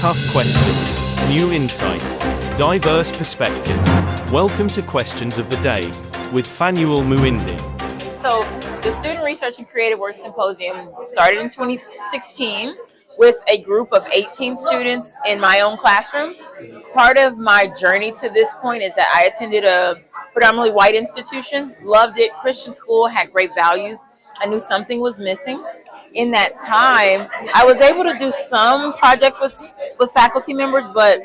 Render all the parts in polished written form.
tough questions, new insights, diverse perspectives. Welcome to Questions of the Day with Fanuel Muindi. So the Student Research and Creative Work Symposium started in 2016 with a group of 18 students in my own classroom. Part of my journey to this point is that I attended a predominantly white institution, loved it, Christian school, had great values. I knew something was missing. In that time, I was able to do some projects with faculty members, but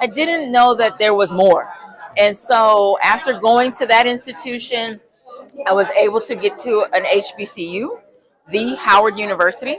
I didn't know that there was more. And so after going to that institution, I was able to get to an HBCU, the Howard University.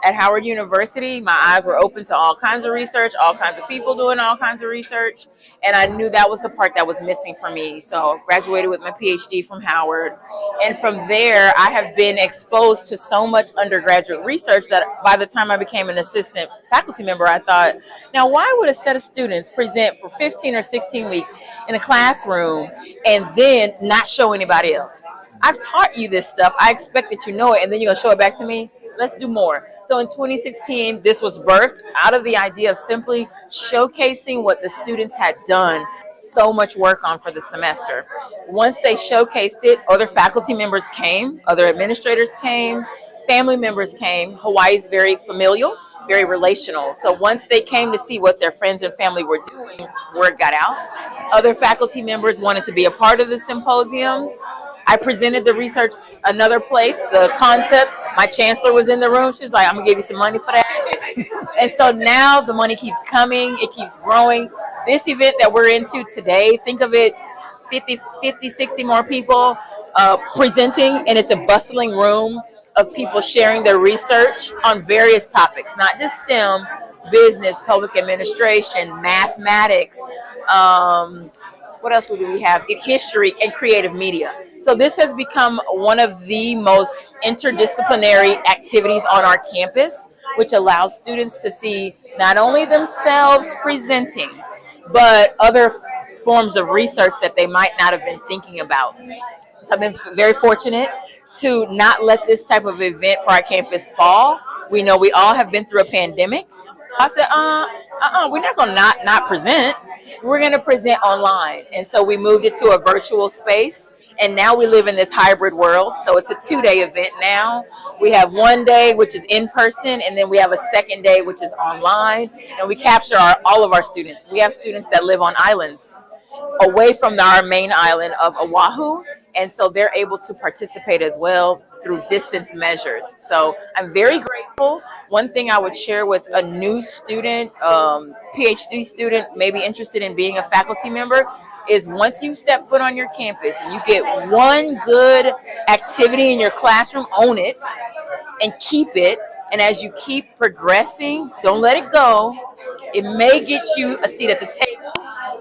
At Howard University, my eyes were open to all kinds of research, all kinds of people doing all kinds of research, and I knew that was the part that was missing for me. So graduated with my PhD from Howard, and from there, I have been exposed to so much undergraduate research that by the time I became an assistant faculty member, I thought, now why would a set of students present for 15 or 16 weeks in a classroom and then not show anybody else? I've taught you this stuff. I expect that you know it, and then you're going to show it back to me? Let's do more. So in 2016, this was birthed out of the idea of simply showcasing what the students had done so much work on for the semester. Once they showcased it, other faculty members came, other administrators came, family members came. Hawaii's very familial, very relational. So once they came to see what their friends and family were doing, word got out. Other faculty members wanted to be a part of the symposium. I presented the research another place, the concept. My chancellor was in the room. She was like, I'm going to give you some money for that. And so now the money keeps coming. It keeps growing. This event that we're into today, think of it, 50, 60 more people presenting, and it's a bustling room of people sharing their research on various topics, not just STEM, business, public administration, mathematics, what else do we have? History and creative media. So this has become one of the most interdisciplinary activities on our campus, which allows students to see not only themselves presenting, but other forms of research that they might not have been thinking about. So I've been very fortunate to not let this type of event for our campus fall. We know we all have been through a pandemic. I said, we're not going to not present. We're going to present online. And so we moved it to a virtual space. And now we live in this hybrid world. So it's a 2-day event now. We have one day, which is in person, and then we have a second day, which is online. And we capture all of our students. We have students that live on islands away from our main island of Oʻahu. And so they're able to participate as well through distance measures. So I'm very grateful. One thing I would share with a new student, PhD student, maybe interested in being a faculty member, is once you step foot on your campus and you get one good activity in your classroom, own it and keep it. And as you keep progressing, don't let it go. It may get you a seat at the table.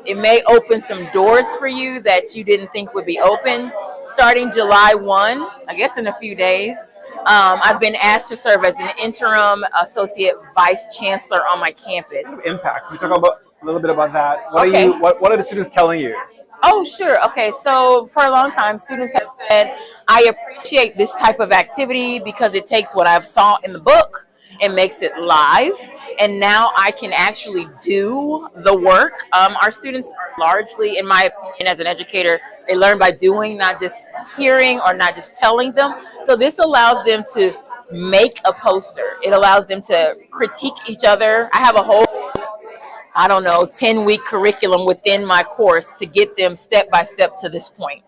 It may open some doors for you that you didn't think would be open. Starting July 1, I guess in a few days, I've been asked to serve as an interim associate vice chancellor on my campus. Impact. Can you talk about a little bit about that? Okay. What are the students telling you? Oh, sure. Okay. So for a long time, students have said, I appreciate this type of activity because it takes what I've saw in the book and makes it live. And now I can actually do the work. Our students are largely, in my opinion, as an educator, they learn by doing, not just hearing or not just telling them. So this allows them to make a poster. It allows them to critique each other. I have a whole 10-week curriculum within my course to get them step by step to this point.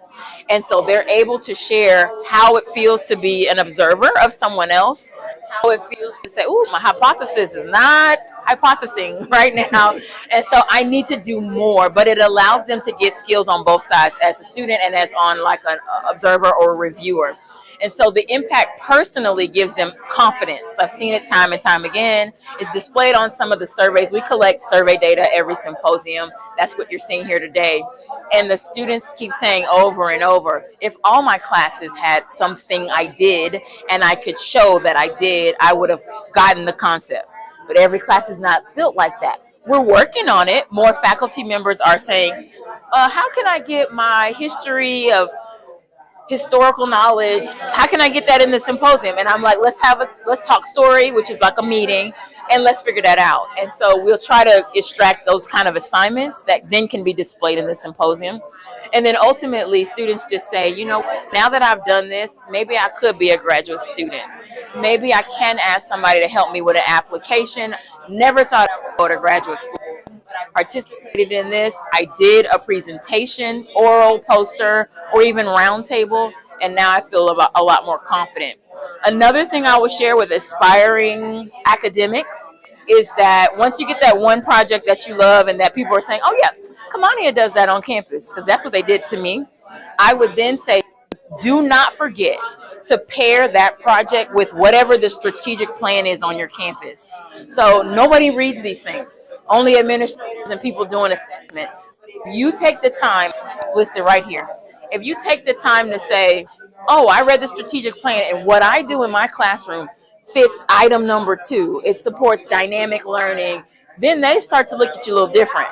And so they're able to share how it feels to be an observer of someone else, how it feels to say, ooh, my hypothesis is not hypothesizing right now. And so I need to do more, but it allows them to get skills on both sides as a student and as on like an observer or a reviewer. And so the impact personally gives them confidence. I've seen it time and time again. It's displayed on some of the surveys. We collect survey data every symposium. That's what you're seeing here today. And the students keep saying over and over, if all my classes had something I did and I could show that I did, I would have gotten the concept. But every class is not built like that. We're working on it. More faculty members are saying, how can I get my history of historical knowledge, how can I get that in the symposium? And I'm like, let's talk story, which is like a meeting. and let's figure that out. And so we'll try to extract those kind of assignments that then can be displayed in the symposium. And then ultimately students just say, you know, now that I've done this, maybe I could be a graduate student. Maybe I can ask somebody to help me with an application. Never thought I would go to graduate school. I participated in this. I did a presentation, oral, poster, or even roundtable, and now I feel a lot more confident. Another thing I will share with aspiring academics is that once you get that one project that you love and that people are saying, oh yeah, Kamania does that on campus, because that's what they did to me, I would then say, do not forget to pair that project with whatever the strategic plan is on your campus. So nobody reads these things, only administrators and people doing assessment. If you take the time, it's listed right here, if you take the time to say, oh, I read the strategic plan and what I do in my classroom fits item number 2, it supports dynamic learning, then they start to look at you a little different.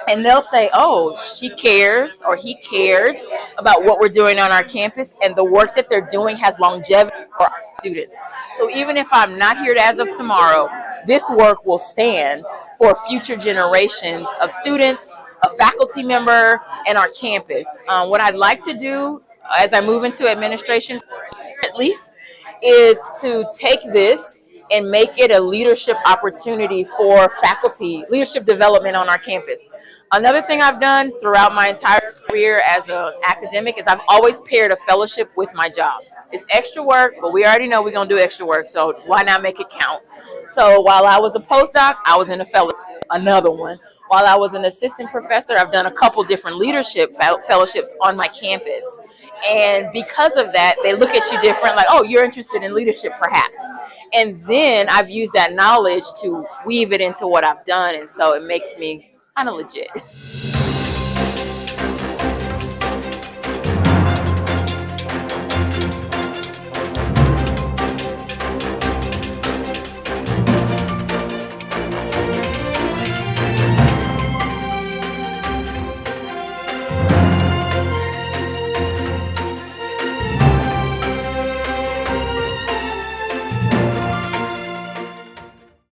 And they'll say, oh, she cares or he cares about what we're doing on our campus, and the work that they're doing has longevity for our students. So even if I'm not here as of tomorrow, this work will stand for future generations of students, a faculty member, and our campus. What I'd like to do as I move into administration, at least, is to take this and make it a leadership opportunity for faculty, leadership development on our campus. Another thing I've done throughout my entire career as an academic is I've always paired a fellowship with my job. It's extra work, but we already know we're going to do extra work, so why not make it count? So while I was a postdoc, I was in a fellowship, another one. While I was an assistant professor, I've done a couple different leadership fellowships on my campus. And because of that, they look at you different, like, oh, you're interested in leadership perhaps. And then I've used that knowledge to weave it into what I've done, and so it makes me kind of legit.